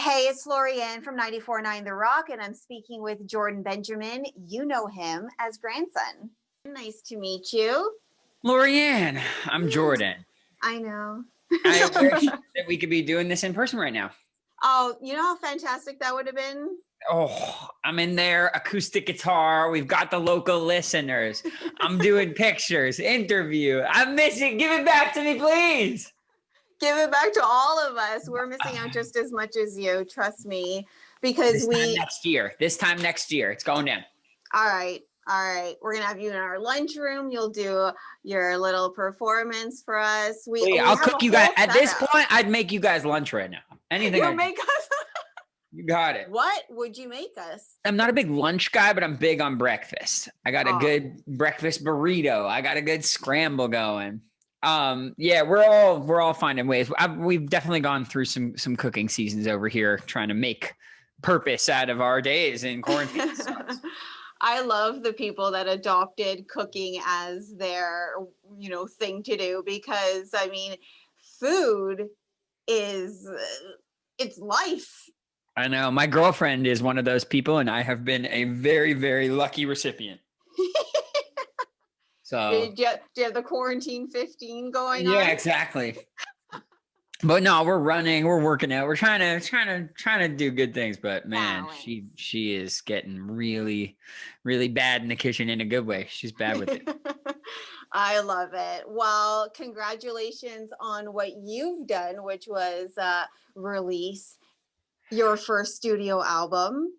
Hey, it's Lorianne from 94.9 The Rock, and I'm speaking with Jordan Benjamin. You know him as grandson. Nice to meet you. Lorianne, I'm Jordan. I know. I wish that we could be doing this in person right now. Oh, you know how fantastic that would have been? Oh, I'm in there, acoustic guitar. We've got the local listeners. I'm doing pictures, interview. I'm missing. Give it back to me, please. Give it back to all of us. We're missing out just as much as you, trust me, because This time we, next year. This time next year. It's going down. all right, all right. We're going to have you in our lunchroom. You'll do your little performance for us. We I'll have cook a you guys. whole At this setup. point, I'd make you guys lunch right now. Anything. You'll make us. You got it. What would you make us? I'm not a big lunch guy, but I'm big on breakfast. I got a good breakfast burrito. I got a good scramble going. Yeah, we're all finding ways. We've definitely gone through some cooking seasons over here, trying to make purpose out of our days in quarantine. I love the people that adopted cooking as their, thing to do, because I mean, food is it's life. I know my girlfriend is one of those people, and I have been a very, very lucky recipient. So do you have the quarantine 15 going on? Yeah, exactly. But no, we're running, we're working out, we're trying to do good things. But man, she is getting really, really bad in the kitchen in a good way. She's bad with it. I love it. Well, congratulations on what you've done, which was release your first studio album,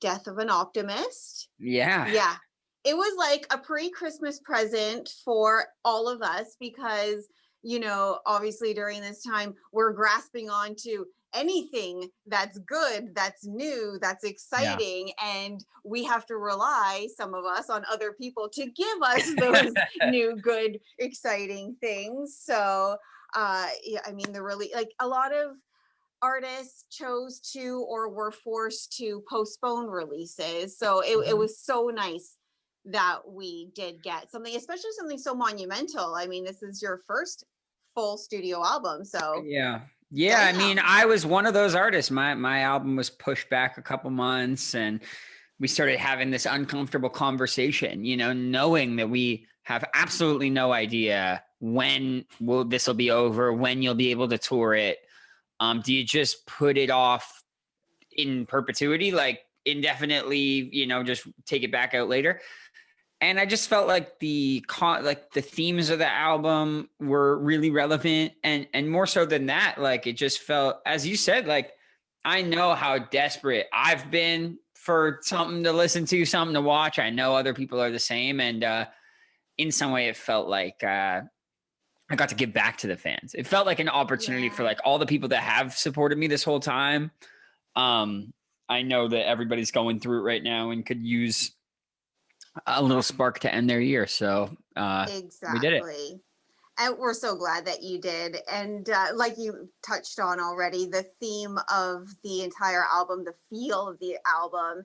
Death of an Optimist. Yeah. It was like a pre-Christmas present for all of us because, obviously during this time, we're grasping onto anything that's good, that's new, that's exciting. Yeah. And we have to rely, some of us, on other people to give us those new, good, exciting things. So, I mean, like a lot of artists chose to or were forced to postpone releases. So it was so nice that we did get something, especially something so monumental. I mean, this is your first full studio album. So yeah. I mean, I was one of those artists. My album was pushed back a couple months, and we started having this uncomfortable conversation, knowing that we have absolutely no idea when this will be over, when you'll be able to tour it. Do you just put it off in perpetuity, like indefinitely, just take it back out later? And I just felt like the themes of the album were really relevant, and more so than that, like it just felt, as you said, like I know how desperate I've been for something to listen to, something to watch. I know other people are the same, and in some way, it felt like I got to give back to the fans. It felt like an opportunity for like all the people that have supported me this whole time. I know that everybody's going through it right now and could use a little spark to end their year. So exactly. We did it. And we're so glad that you did. And like you touched on already, the theme of the entire album, the feel of the album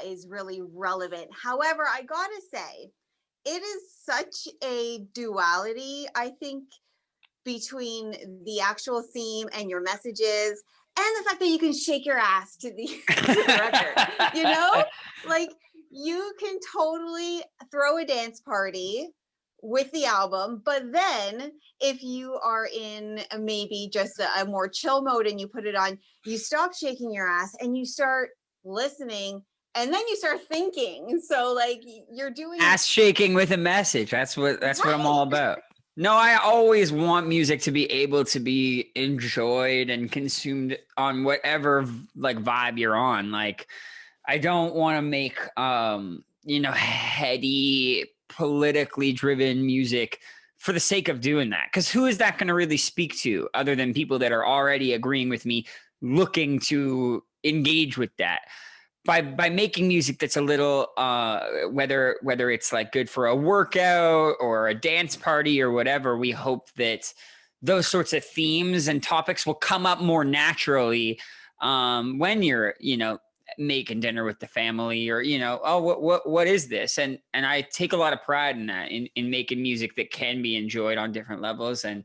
is really relevant. However, I gotta say, it is such a duality, I think, between the actual theme and your messages and the fact that you can shake your ass to the record, like you can totally throw a dance party with the album, but then if you are in maybe just a more chill mode and you put it on, you stop shaking your ass and you start listening, and then you start thinking. So like you're doing ass shaking with a message. That's what I'm all about. No, I always want music to be able to be enjoyed and consumed on whatever like vibe you're on. Like I don't want to make heady, politically driven music for the sake of doing that. Because who is that going to really speak to other than people that are already agreeing with me, looking to engage with that? By making music that's a little whether it's like good for a workout or a dance party or whatever, we hope that those sorts of themes and topics will come up more naturally when you're making dinner with the family, or what is this, and I take a lot of pride in that, in making music that can be enjoyed on different levels. And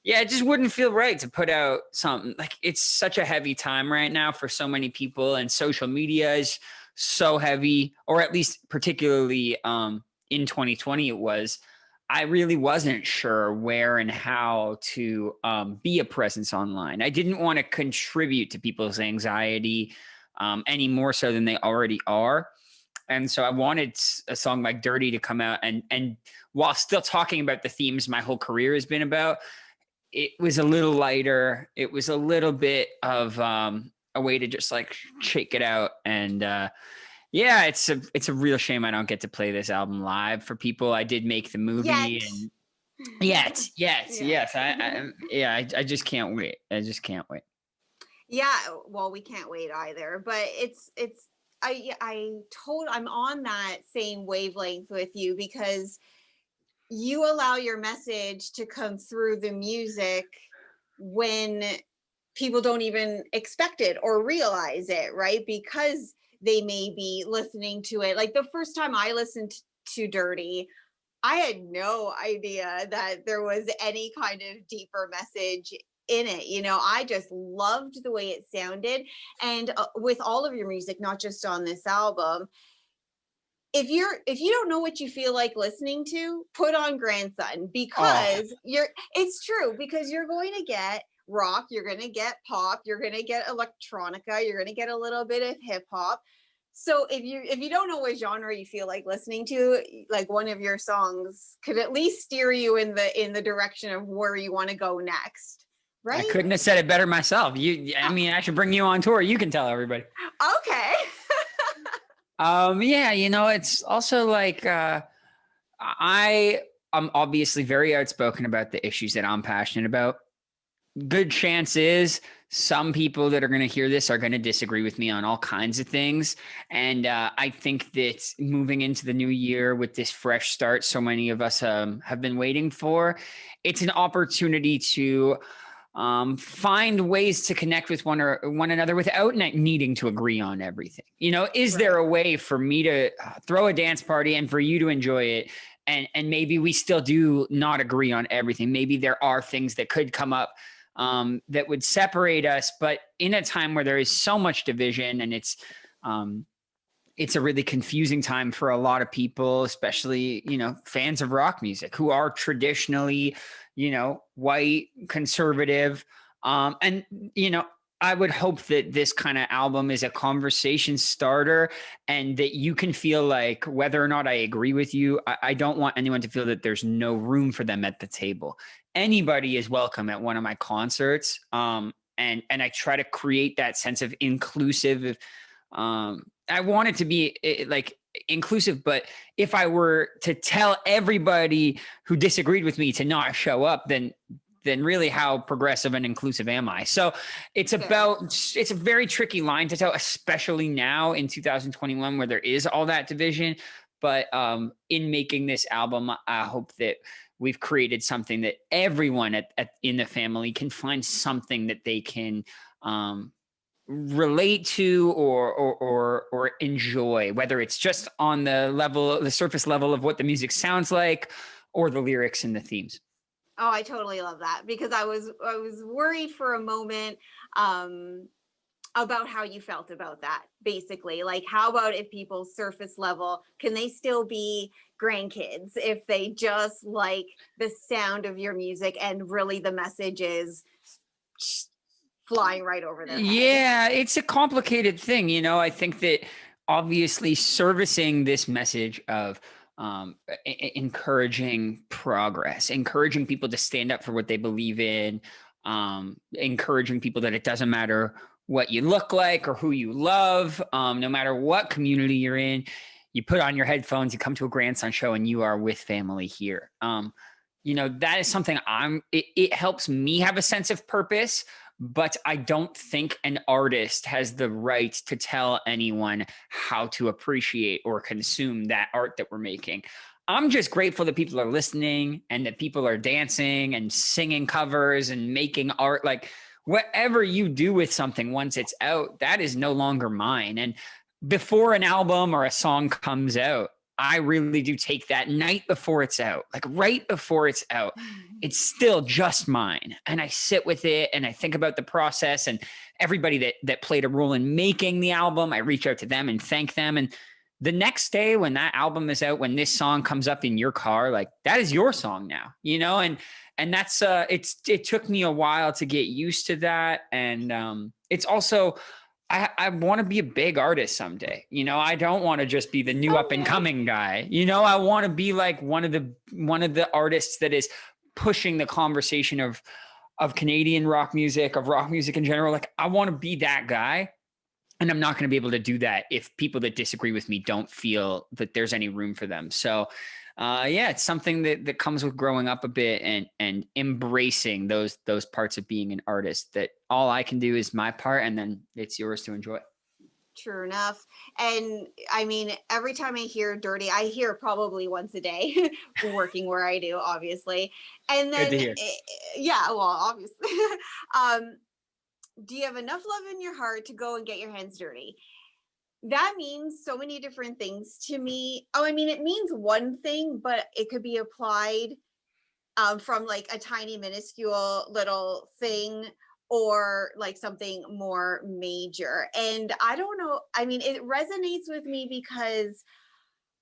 Yeah, it just wouldn't feel right to put out something like it's such a heavy time right now for so many people, and social media is so heavy, or at least particularly in 2020 it was. I really wasn't sure where and how to be a presence online. I didn't want to contribute to people's anxiety any more so than they already are. And so I wanted a song like Dirty to come out and while still talking about the themes my whole career has been about, it was a little lighter. It was a little bit of a way to just like shake it out. And yeah, it's a real shame I don't get to play this album live for people. I did make the movie Yet. and yes. I just can't wait. I just can't wait. Yeah, well, we can't wait either. But I'm on that same wavelength with you, because you allow your message to come through the music when people don't even expect it or realize it, right? Because they may be listening to it. Like the first time I listened to Dirty, I had no idea that there was any kind of deeper message in it. You know, I just loved the way it sounded. And with all of your music, not just on this album, if you don't know what you feel like listening to, put on Grandson, because it's true, because you're going to get rock, you're going to get pop, you're going to get electronica, you're going to get a little bit of hip hop. So if you don't know what genre you feel like listening to, like one of your songs could at least steer you in the direction of where you want to go next. Right? I couldn't have said it better myself. I should bring you on tour. You can tell everybody. Okay. Yeah, it's also like I am obviously very outspoken about the issues that I'm passionate about. Good chance is some people that are going to hear this are going to disagree with me on all kinds of things. And I think that moving into the new year with this fresh start so many of us have been waiting for, it's an opportunity to find ways to connect with one another without needing to agree on everything. Is there a way for me to throw a dance party and for you to enjoy it? And maybe we still do not agree on everything. Maybe there are things that could come up that would separate us, but in a time where there is so much division, and it's a really confusing time for a lot of people, especially, fans of rock music who are traditionally, white, conservative. And I would hope that this kind of album is a conversation starter, and that you can feel like, whether or not I agree with you, I don't want anyone to feel that there's no room for them at the table. Anybody is welcome at one of my concerts. And I try to create that sense of inclusive. I want it to be like inclusive, but if I were to tell everybody who disagreed with me to not show up, then really how progressive and inclusive am I? So it's a very tricky line to tell, especially now in 2021 where there is all that division. But in making this album, I hope that we've created something that everyone in the family can find something that they can relate to or enjoy, whether it's just on the surface level of what the music sounds like, or the lyrics and the themes. Oh, I totally love that, because I was worried for a moment about how you felt about that. Basically, like, how about if people surface level, can they still be grandkids if they just like the sound of your music and really the message is flying right over their head? Yeah, it's a complicated thing. I think that obviously servicing this message of encouraging progress, encouraging people to stand up for what they believe in, encouraging people that it doesn't matter what you look like or who you love, no matter what community you're in, you put on your headphones, you come to a Grandson show, and you are with family here. That is something it helps me have a sense of purpose. But I don't think an artist has the right to tell anyone how to appreciate or consume that art that we're making. I'm just grateful that people are listening and that people are dancing and singing covers and making art. Like, whatever you do with something once it's out, that is no longer mine. And before an album or a song comes out, I really do take that night before it's out, like right before it's out, it's still just mine. And I sit with it and I think about the process and everybody that played a role in making the album. I reach out to them and thank them. And the next day when that album is out, when this song comes up in your car, like that is your song now, you know? And that's it took me a while to get used to that. And it's also, I want to be a big artist someday. You know, I don't want to just be the new up and coming guy. You know, I want to be like one of the artists that is pushing the conversation of Canadian rock music, of rock music in general. Like I want to be that guy. And I'm not going to be able to do that if people that disagree with me don't feel that there's any room for them. So yeah, it's something that comes with growing up a bit and embracing those parts of being an artist, that all I can do is my part and then it's yours to enjoy. True enough. And I mean, every time I hear Dirty, I hear probably once a day working where I do, obviously. And Good then, to hear. yeah, well, obviously. Do you have enough love in your heart to go and get your hands dirty? That means so many different things to me. Oh, I mean, it means one thing, but it could be applied from like a tiny, minuscule little thing or like something more major. And I don't know. I mean, it resonates with me because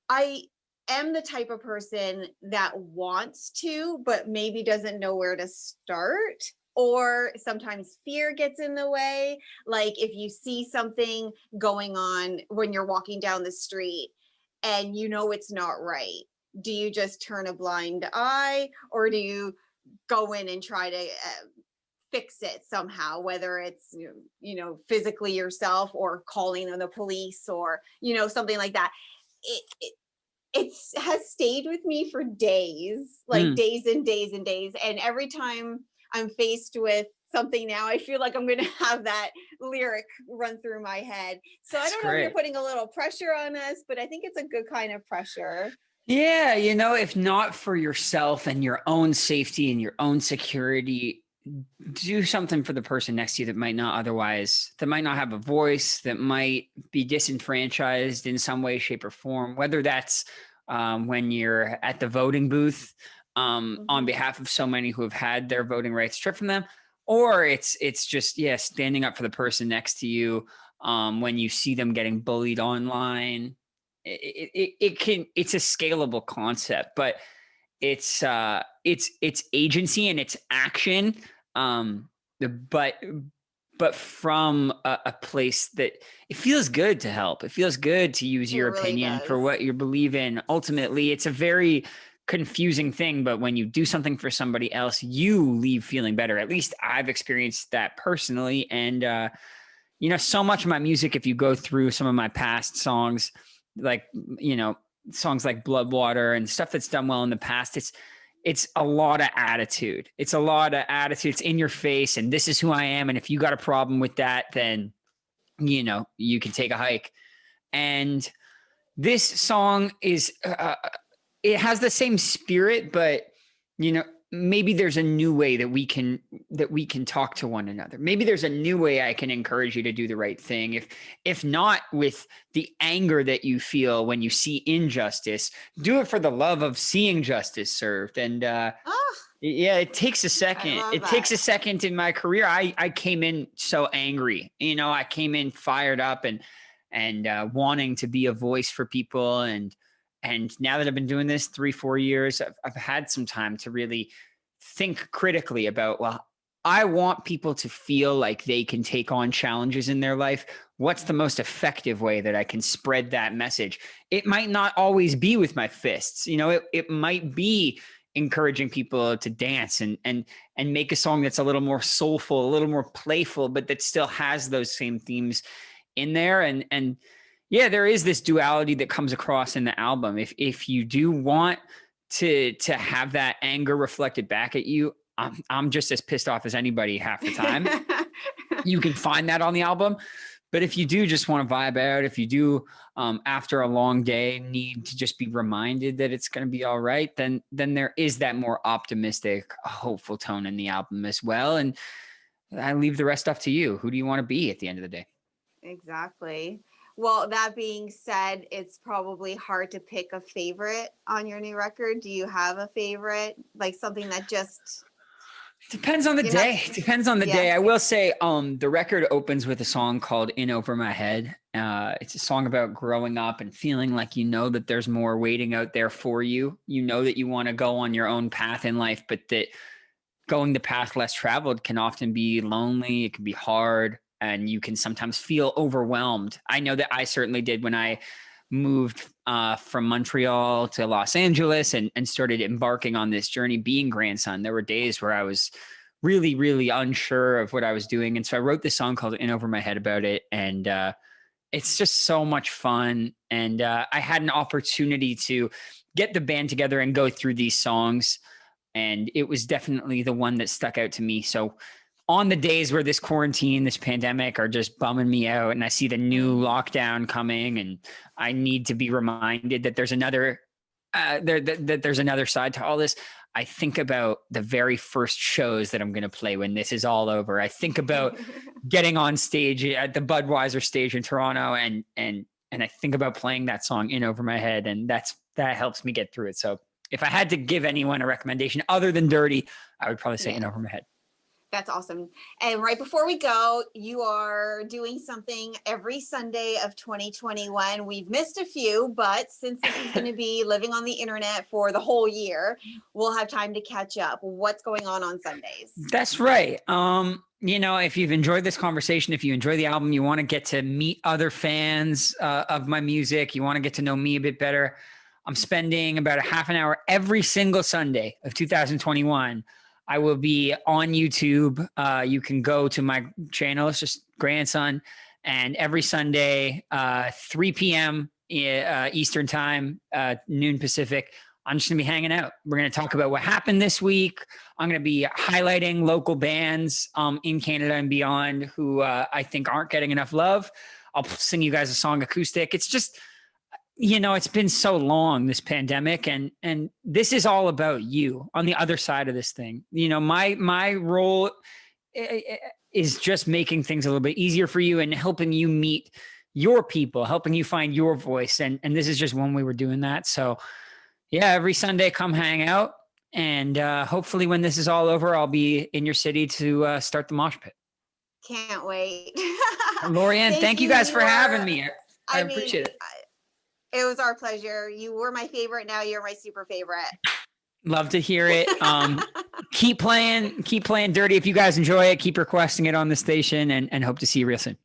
I am the type of person that wants to, but maybe doesn't know where to start. Or sometimes fear gets in the way. Like if you see something going on when you're walking down the street and you know it's not right, do you just turn a blind eye or do you go in and try to fix it somehow, whether it's, physically yourself or calling on the police or, something like that? It has stayed with me for days, like days and days and days. And every time I'm faced with something now, I feel like I'm going to have that lyric run through my head. So I don't know if you're putting a little pressure on us, but I think it's a good kind of pressure. Yeah. If not for yourself and your own safety and your own security, do something for the person next to you that might not have a voice, that might be disenfranchised in some way, shape, or form, whether that's when you're at the voting booth on behalf of so many who have had their voting rights stripped from them, or it's just, standing up for the person next to you when you see them getting bullied online. It's a scalable concept, but it's agency and it's action. But from a place that it feels good to help. It feels good to use your opinion for what you believe in. Ultimately, it's a very confusing thing, but when you do something for somebody else, you leave feeling better. At least I've experienced that personally. And, so much of my music, if you go through some of my past songs, like, songs like Bloodwater and stuff that's done well in the past, it's a lot of attitude. It's a lot of attitude. It's in your face. And this is who I am. And if you got a problem with that, then, you can take a hike. And this song is, it has the same spirit, but, maybe there's a new way that we can talk to one another. Maybe there's a new way I can encourage you to do the right thing. If not with the anger that you feel when you see injustice, do it for the love of seeing justice served. And yeah, it takes a second. Takes a second in my career. I came in so angry. I came in fired up and wanting to be a voice for people. And now that I've been doing this 3-4 years, I've had some time to really think critically about, well, I want people to feel like they can take on challenges in their life. What's the most effective way that I can spread that message? It might not always be with my fists. It might be encouraging people to dance and make a song that's a little more soulful, a little more playful, but that still has those same themes in there. And yeah, there is this duality that comes across in the album. If you do want to have that anger reflected back at you, I'm just as pissed off as anybody half the time. You can find that on the album. But if you do just want to vibe out, if you do after a long day need to just be reminded that it's going to be all right, then there is that more optimistic, hopeful tone in the album as well. And I leave the rest up to you. Who do you want to be at the end of the day? Exactly. Well, that being said, it's probably hard to pick a favorite on your new record. Do you have a favorite? Like something that just Depends on the you're not day. Depends on the yeah. day. I will say, the record opens with a song called "In Over My Head." It's a song about growing up and feeling like you know that there's more waiting out there for you. You know that you want to go on your own path in life, but that going the path less traveled can often be lonely. It can be hard, and you can sometimes feel overwhelmed. I know that I certainly did when I moved from Montreal to Los Angeles and started embarking on this journey being grandson. There were days where I was really, really unsure of what I was doing. And so I wrote this song called In Over My Head about it. And it's just so much fun. And I had an opportunity to get the band together and go through these songs. And it was definitely the one that stuck out to me. So on the days where this quarantine, this pandemic are just bumming me out and I see the new lockdown coming and I need to be reminded that there's another, that there's another side to all this. I think about the very first shows that I'm going to play when this is all over. I think about getting on stage at the Budweiser stage in Toronto and I think about playing that song In Over My Head, and that helps me get through it. So if I had to give anyone a recommendation other than Dirty, I would probably say In Over My Head. That's awesome. And right before we go, you are doing something every Sunday of 2021. We've missed a few, but since this is going to be living on the internet for the whole year, we'll have time to catch up. What's going on Sundays? That's right. If you've enjoyed this conversation, if you enjoy the album, you want to get to meet other fans of my music, you want to get to know me a bit better, I'm spending about a half an hour every single Sunday of 2021. I will be on YouTube. You can go to my channel. It's just Grandson. And every Sunday, 3 p.m. Eastern time, noon Pacific, I'm just going to be hanging out. We're going to talk about what happened this week. I'm going to be highlighting local bands in Canada and beyond who I think aren't getting enough love. I'll sing you guys a song acoustic. It's just, it's been so long, this pandemic, and this is all about you on the other side of this thing. My role is just making things a little bit easier for you and helping you meet your people, helping you find your voice. And this is just one way we're doing that. So yeah, every Sunday, come hang out. And hopefully when this is all over, I'll be in your city to start the mosh pit. Can't wait. Lori-Ann, thank you guys for having me. I appreciate it. It was our pleasure. You were my favorite. Now you're my super favorite. Love to hear it. Keep playing Dirty. If you guys enjoy it, keep requesting it on the station and hope to see you real soon.